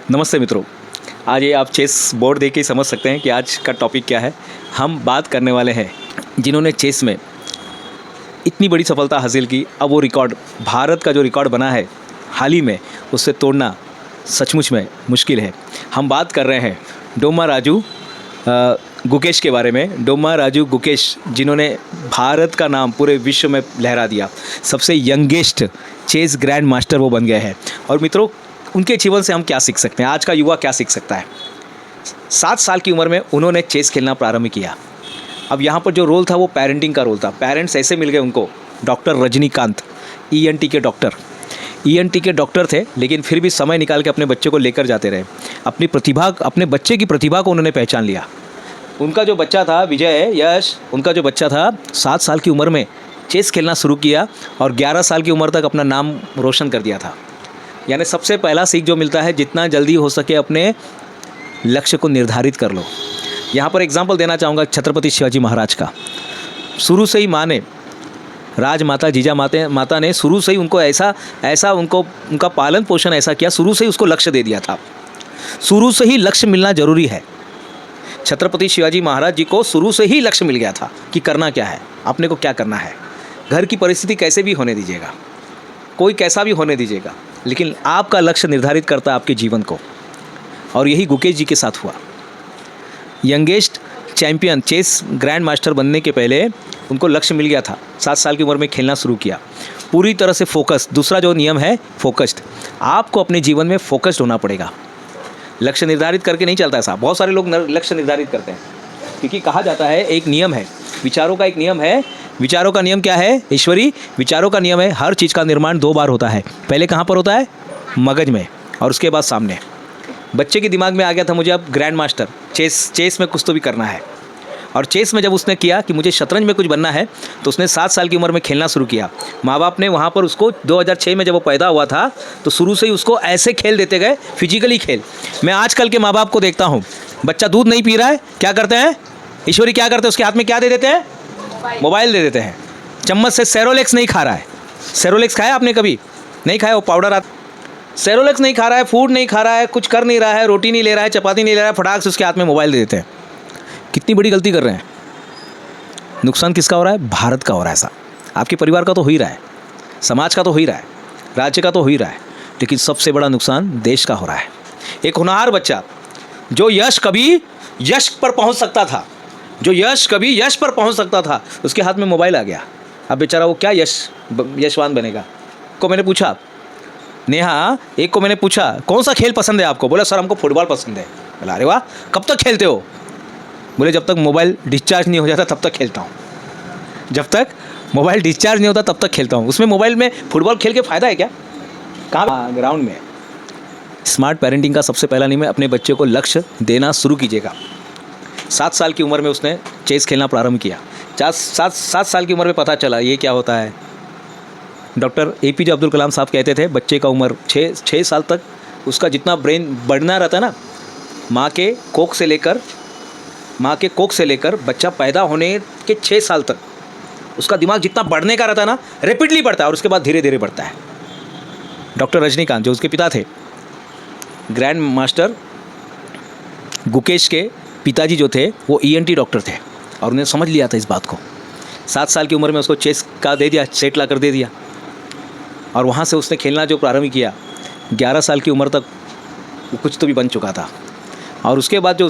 नमस्ते मित्रों। आज ये आप चेस बोर्ड देख के ही समझ सकते हैं कि आज का टॉपिक क्या है। हम बात करने वाले हैं जिन्होंने चेस में इतनी बड़ी सफलता हासिल की। अब वो रिकॉर्ड, भारत का जो रिकॉर्ड बना है हाल ही में, उससे तोड़ना सचमुच में मुश्किल है। हम बात कर रहे हैं डोमा राजू गुकेश के बारे में। डोमा राजू गुकेश, जिन्होंने भारत का नाम पूरे विश्व में लहरा दिया। सबसे यंगेस्ट चेस ग्रैंड मास्टर वो बन गए हैं। और मित्रों, उनके जीवन से हम क्या सीख सकते हैं, आज का युवा क्या सीख सकता है। 7 साल की उम्र में उन्होंने चेस खेलना प्रारंभ किया। अब यहाँ पर जो रोल था वो पेरेंटिंग का रोल था। पेरेंट्स ऐसे मिल गए उनको, डॉक्टर रजनीकांत, ईएनटी के डॉक्टर थे, लेकिन फिर भी समय निकाल के अपने बच्चे को लेकर जाते रहे। अपने बच्चे की प्रतिभा को उन्होंने पहचान लिया। उनका जो बच्चा था विजय यश, उनका जो बच्चा था 7 साल की उम्र में चेस खेलना शुरू किया और 11 साल की उम्र तक अपना नाम रोशन कर दिया था। यानी सबसे पहला सीख जो मिलता है, जितना जल्दी हो सके अपने लक्ष्य को निर्धारित कर लो। यहाँ पर एग्जाम्पल देना चाहूँगा छत्रपति शिवाजी महाराज का। शुरू से ही माँ ने, राजमाता जीजा माता ने शुरू से ही उनको ऐसा उनका पालन पोषण ऐसा किया, शुरू से ही उसको लक्ष्य दे दिया था। शुरू से ही लक्ष्य मिलना ज़रूरी है। छत्रपति शिवाजी महाराज जी को शुरू से ही लक्ष्य मिल गया था कि करना क्या है, अपने को क्या करना है। घर की परिस्थिति कैसे भी होने दीजिएगा, कोई कैसा भी होने दीजिएगा, लेकिन आपका लक्ष्य निर्धारित करता है आपके जीवन को। और यही गुकेश जी के साथ हुआ। Youngest champion, chess grandmaster बनने के पहले उनको लक्ष्य मिल गया था। 7 साल की उम्र में खेलना शुरू किया, पूरी तरह से फोकस। दूसरा जो नियम है फोकस्ड, आपको अपने जीवन में फोकस्ड होना पड़ेगा। लक्ष्य निर्धारित करके नहीं चलता है साहब। बहुत सारे लोग लक्ष्य निर्धारित करते हैं, क्योंकि कहा जाता है एक नियम है, विचारों का एक नियम है। विचारों का नियम क्या है ईश्वरी? विचारों का नियम है हर चीज़ का निर्माण 2 बार होता है। पहले कहाँ पर होता है? मगज में, और उसके बाद सामने। बच्चे के दिमाग में आ गया था मुझे अब ग्रैंड मास्टर, चेस में कुछ तो भी करना है। और चेस में जब उसने किया कि मुझे शतरंज में कुछ बनना है, तो उसने 7 साल की उम्र में खेलना शुरू किया। माँ बाप ने वहाँ पर उसको 2006 में जब वो पैदा हुआ था, तो शुरू से ही उसको ऐसे खेल देते गए, फिजिकली खेल। मैं आजकल के माँ बाप को देखता हूँ, बच्चा दूध नहीं पी रहा है, क्या करते हैं ईश्वरी, क्या करते हैं? उसके हाथ में क्या दे देते हैं? मोबाइल दे देते हैं। चम्मच से सेरोलेक्स नहीं खा रहा है। सेरोलेक्स खाया आपने कभी? नहीं खाया, वो पाउडर आता। सेरोलेक्स नहीं खा रहा है, फूड नहीं खा रहा है, कुछ कर नहीं रहा है, रोटी नहीं ले रहा है, चपाती नहीं ले रहा है, फटाक से उसके हाथ में मोबाइल दे देते हैं। कितनी बड़ी गलती कर रहे हैं। नुकसान किसका हो रहा है? भारत का हो रहा है। ऐसा आपके परिवार का तो हो ही रहा है, समाज का तो हो ही रहा है, राज्य का तो हो ही रहा है, लेकिन सबसे बड़ा नुकसान देश का हो रहा है। एक होनहार बच्चा जो कभी यश पर पहुंच सकता था, कभी यश पर पहुंच सकता था, उसके हाथ में मोबाइल आ गया। अब बेचारा वो क्या यशवान बनेगा? को मैंने पूछा, नेहा, एक को मैंने पूछा कौन सा खेल पसंद है आपको? बोला सर हमको फुटबॉल पसंद है। बोला अरे वाह, कब तक खेलते हो? बोले जब तक मोबाइल डिस्चार्ज नहीं हो जाता तब तक खेलता हूँ। जब तक मोबाइल डिस्चार्ज नहीं होता तब तक खेलता हूँ। उसमें मोबाइल में फुटबॉल खेल के फ़ायदा है क्या? कहाँ? ग्राउंड में। स्मार्ट पेरेंटिंग का सबसे पहला नियम है, अपने बच्चे को लक्ष्य देना शुरू कीजिएगा। 7 साल की उम्र में उसने चेस खेलना प्रारंभ किया। 7 साल की उम्र में पता चला ये क्या होता है। डॉक्टर APJ अब्दुल कलाम साहब कहते थे, बच्चे का उम्र 6 साल तक उसका जितना ब्रेन बढ़ना रहता है ना, माँ के कोख से लेकर बच्चा पैदा होने के 6 साल तक उसका दिमाग जितना बढ़ने का रहता है ना, रैपिडली बढ़ता है और उसके बाद धीरे धीरे बढ़ता है। डॉक्टर रजनीकांत जो उसके पिता थे, ग्रैंड मास्टर गुकेश के पिताजी जो थे वो ENT डॉक्टर थे, और उन्हें समझ लिया था इस बात को। 7 साल की उम्र में उसको चेस का दे दिया, सेट ला कर दे दिया, और वहाँ से उसने खेलना जो प्रारंभ किया। 11 साल की उम्र तक वो कुछ तो भी बन चुका था। और उसके बाद जो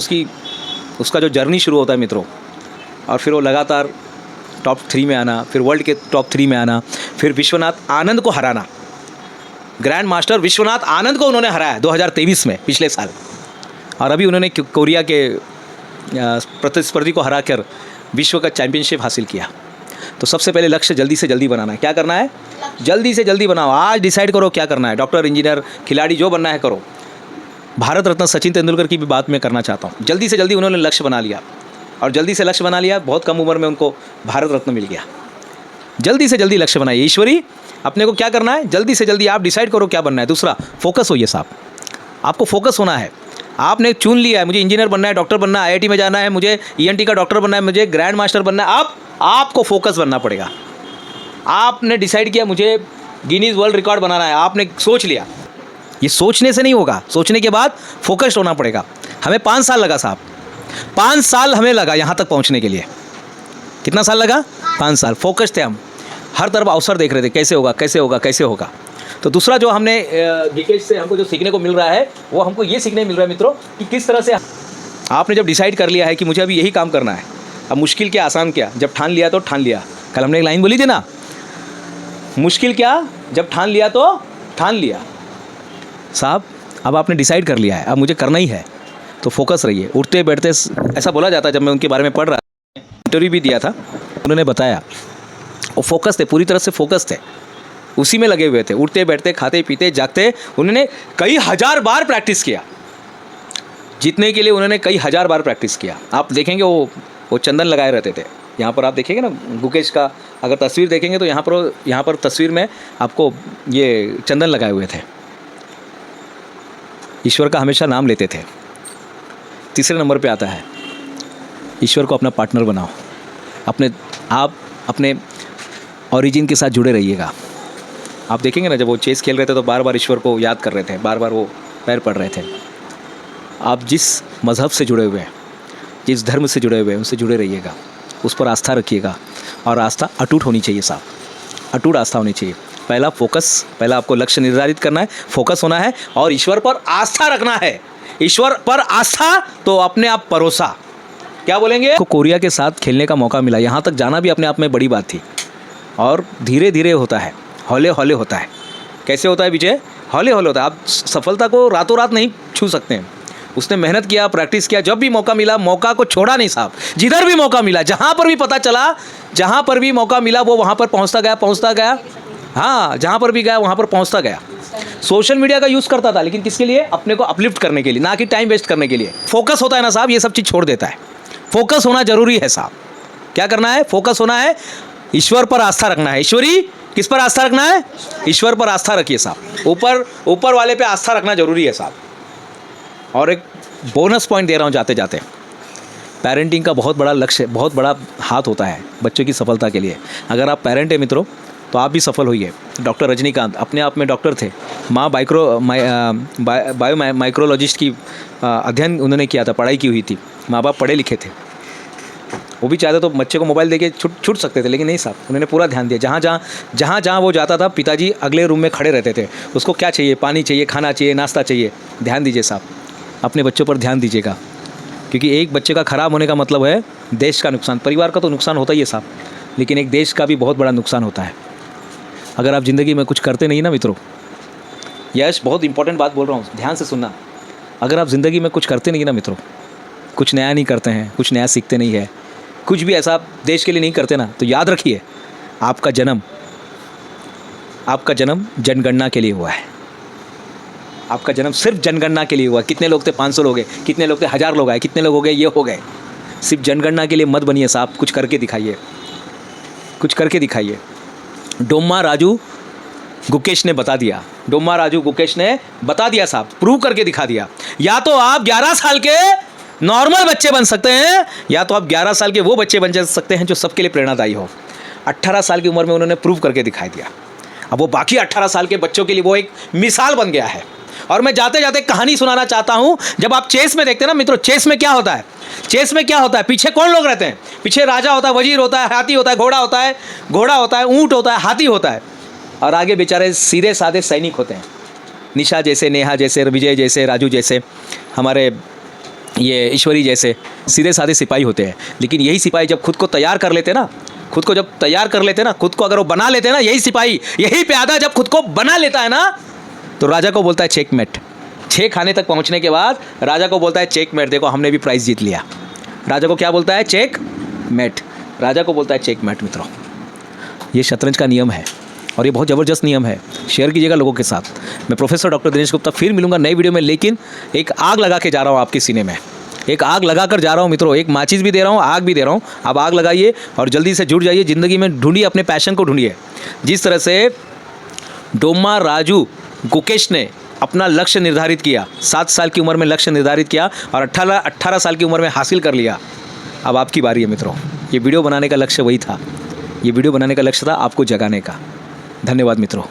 उसका जो जर्नी शुरू होता है मित्रों, और फिर वो लगातार टॉप 3 में आना, फिर वर्ल्ड के टॉप 3 में आना, फिर विश्वनाथ आनंद को हराना। ग्रैंड मास्टर विश्वनाथ आनंद को उन्होंने हराया 2023 में, पिछले साल। और अभी उन्होंने कोरिया के प्रतिस्पर्धी को हराकर विश्व का चैंपियनशिप हासिल किया। तो सबसे पहले लक्ष्य जल्दी से जल्दी बनाना है। क्या करना है? जल्दी से जल्दी बनाओ। आज डिसाइड करो क्या करना है। डॉक्टर, इंजीनियर, खिलाड़ी जो बनना है करो। भारत रत्न सचिन तेंदुलकर की भी बात मैं करना चाहता हूँ। जल्दी से जल्दी उन्होंने लक्ष्य बना लिया, और जल्दी से लक्ष्य बना लिया, बहुत कम उम्र में उनको भारत रत्न मिल गया। जल्दी से जल्दी लक्ष्य बनाइए। ईश्वरी, अपने को क्या करना है? जल्दी से जल्दी आप डिसाइड करो क्या बनना है। दूसरा, फोकस होइए साहब, आपको फोकस होना है। आपने चुन लिया है मुझे इंजीनियर बनना है, डॉक्टर बनना है, IIT में जाना है, मुझे ENT का डॉक्टर बनना है, मुझे ग्रैंड मास्टर बनना है। अब आपको फोकस बनना पड़ेगा। आपने डिसाइड किया मुझे गिनीज वर्ल्ड रिकॉर्ड बनाना है, आपने सोच लिया, ये सोचने से नहीं होगा, सोचने के बाद फोकस्ड होना पड़ेगा। हमें 5 साल लगा साहब, 5 साल हमें लगा यहाँ तक पहुँचने के लिए। कितना साल लगा? 5 साल। फोकस्ड थे हम, हर तरफ अवसर देख रहे थे, कैसे होगा कैसे होगा कैसे होगा। तो दूसरा जो हमने गिकेश से हमको जो सीखने को मिल रहा है, वो हमको ये सीखने मिल रहा है मित्रों कि किस तरह से आपने जब डिसाइड कर लिया है कि मुझे अभी यही काम करना है, अब मुश्किल क्या आसान क्या, जब ठान लिया तो ठान लिया। कल हमने एक लाइन बोली थी ना, मुश्किल क्या, जब ठान लिया तो ठान लिया। साहब अब आपने डिसाइड कर लिया है, अब मुझे करना ही है, तो फोकस रहिए। उठते बैठते ऐसा बोला जाता है, जब मैं उनके बारे में पढ़ रहा, इंटरव्यू भी दिया था, उन्होंने बताया वो फोकस थे, पूरी तरह से फोकस थे, उसी में लगे हुए थे। उठते बैठते खाते पीते जागते उन्होंने कई हज़ार बार प्रैक्टिस किया, जीतने के लिए उन्होंने कई हज़ार बार प्रैक्टिस किया। आप देखेंगे वो चंदन लगाए रहते थे। यहाँ पर आप देखेंगे ना गुकेश का अगर तस्वीर देखेंगे तो यहाँ पर तस्वीर में आपको ये चंदन लगाए हुए थे। ईश्वर का हमेशा नाम लेते थे। तीसरे नंबर पे आता है ईश्वर को अपना पार्टनर बनाओ। आप अपने ओरिजिन के साथ जुड़े रहिएगा। आप देखेंगे ना जब वो चेस खेल रहे थे तो बार बार ईश्वर को याद कर रहे थे, बार बार वो पैर पड़ रहे थे। आप जिस मज़हब से जुड़े हुए हैं, जिस धर्म से जुड़े हुए हैं, उनसे जुड़े रहिएगा, उस पर आस्था रखिएगा। और आस्था अटूट होनी चाहिए साहब, अटूट आस्था होनी चाहिए। पहला फोकस, पहला आपको लक्ष्य निर्धारित करना है, फोकस होना है और ईश्वर पर आस्था रखना है। ईश्वर पर आस्था तो अपने आप भरोसा। क्या बोलेंगे? को कोरिया के साथ खेलने का मौका मिला, यहाँ तक जाना भी अपने आप में बड़ी बात थी। और धीरे धीरे होता है, हौले हौले होता है। कैसे होता है विजय? हौले हौले होता है। आप सफलता को रातों रात नहीं छू सकते हैं। उसने मेहनत किया, प्रैक्टिस किया, जब भी मौका मिला मौका को छोड़ा नहीं साहब। जिधर भी मौका मिला, जहाँ पर भी पता चला, जहाँ पर भी मौका मिला वो वहाँ पर पहुँचता गया। हाँ, जहाँ पर भी गया वहाँ पर पहुँचता गया। सोशल मीडिया का यूज़ करता था, लेकिन किसके लिए? अपने को अपलिफ्ट करने के लिए, ना कि टाइम वेस्ट करने के लिए। फोकस होता है ना साहब, ये सब चीज़ छोड़ देता है। फोकस होना जरूरी है साहब। क्या करना है? फोकस होना है, ईश्वर पर आस्था रखना है। ईश्वरी किस पर आस्था रखना है? ईश्वर पर आस्था रखिए साहब। ऊपर वाले पे आस्था रखना जरूरी है साहब। और एक बोनस पॉइंट दे रहा हूँ जाते जाते, पेरेंटिंग का बहुत बड़ा लक्ष्य, बहुत बड़ा हाथ होता है बच्चों की सफलता के लिए। अगर आप पेरेंट हैं मित्रों तो आप भी सफल होइए। डॉक्टर रजनीकांत अपने आप में डॉक्टर थे। माँ बायो माइक्रोलॉजिस्ट की अध्ययन उन्होंने किया था, पढ़ाई की हुई थी। माँ बाप पढ़े लिखे थे, वो भी चाहते तो बच्चे को मोबाइल देके छूट सकते थे, लेकिन नहीं साहब, उन्होंने पूरा ध्यान दिया। जहाँ वो जाता था पिताजी अगले रूम में खड़े रहते थे। उसको क्या चाहिए? पानी चाहिए, खाना चाहिए, नाश्ता चाहिए। ध्यान दीजिए साहब, अपने बच्चों पर ध्यान दीजिएगा, क्योंकि एक बच्चे का ख़राब होने का मतलब है देश का नुकसान। परिवार का तो नुकसान होता ही है साहब, लेकिन एक देश का भी बहुत बड़ा नुकसान होता है अगर आप ज़िंदगी में कुछ करते नहीं ना मित्रों। यश बहुत इंपॉर्टेंट बात बोल रहा हूँ, ध्यान से सुनना। अगर आप ज़िंदगी में कुछ करते नहीं ना मित्रों, कुछ नया नहीं करते हैं, कुछ नया सीखते नहीं है, कुछ भी ऐसा देश के लिए नहीं करते ना, तो याद रखिए आपका जन्म जनगणना के लिए हुआ है। आपका जन्म सिर्फ जनगणना के लिए हुआ। कितने लोग थे? 500 लोग हैं। कितने लोग थे? 1000 लोग आए। कितने लोग हो गए? ये हो गए। सिर्फ जनगणना के लिए मत बनिए साहब, कुछ करके दिखाइए, कुछ करके दिखाइए। डोम्मा राजू गुकेश ने बता दिया, डोम्मा राजू गुकेश ने बता दिया साहब, प्रूव करके दिखा दिया। या तो आप 11 साल के नॉर्मल बच्चे बन सकते हैं, या तो आप 11 साल के वो बच्चे बन सकते हैं जो सबके लिए प्रेरणादायी हो। 18 साल की उम्र में उन्होंने प्रूव करके दिखाई दिया। अब वो बाकी 18 साल के बच्चों के लिए वो एक मिसाल बन गया है। और मैं जाते जाते कहानी सुनाना चाहता हूं। जब आप चेस में देखते हैं ना मित्रों, चेस में क्या होता है? चेस में क्या होता है? पीछे कौन लोग रहते हैं? पीछे राजा होता है, वजीर होता है, हाथी होता है, घोड़ा होता है, ऊंट होता है, हाथी होता है, और आगे बेचारे सीधे साधे सैनिक होते हैं। निशा जैसे, नेहा जैसे, विजय जैसे, राजू जैसे, हमारे ये ईश्वरी जैसे सीधे साधे सिपाही होते हैं। लेकिन यही सिपाही जब खुद को तैयार कर लेते ना, खुद को अगर वो बना लेते हैं ना, यही सिपाही, यही प्यादा जब खुद को बना लेता है ना, तो राजा को बोलता है चेकमेट। 6 खाने तक पहुंचने के बाद राजा को बोलता है चेकमेट। देखो हमने भी प्राइज़ जीत लिया। राजा को क्या बोलता है? चेकमेट। राजा को बोलता है चेकमेट। मित्रों, ये शतरंज का नियम है और ये बहुत ज़बरदस्त नियम है। शेयर कीजिएगा लोगों के साथ। मैं प्रोफेसर डॉक्टर दिनेश गुप्ता फिर मिलूंगा नई वीडियो में, लेकिन एक आग लगा के जा रहा हूँ आपके सीने में। एक आग लगा कर जा रहा हूँ मित्रों, एक माचिस भी दे रहा हूँ, आग भी दे रहा हूँ। आप आग लगाइए और जल्दी से जुड़ जाइए ज़िंदगी में। ढूंढिए अपने पैशन को, ढूंढिए। जिस तरह से डोम्मा राजू गुकेश ने अपना लक्ष्य निर्धारित किया, 7 साल की उम्र में लक्ष्य निर्धारित किया और 18 साल की उम्र में हासिल कर लिया। अब आपकी बारी है मित्रों। ये वीडियो बनाने का लक्ष्य वही था, ये वीडियो बनाने का लक्ष्य था आपको जगाने का। धन्यवाद मित्रों।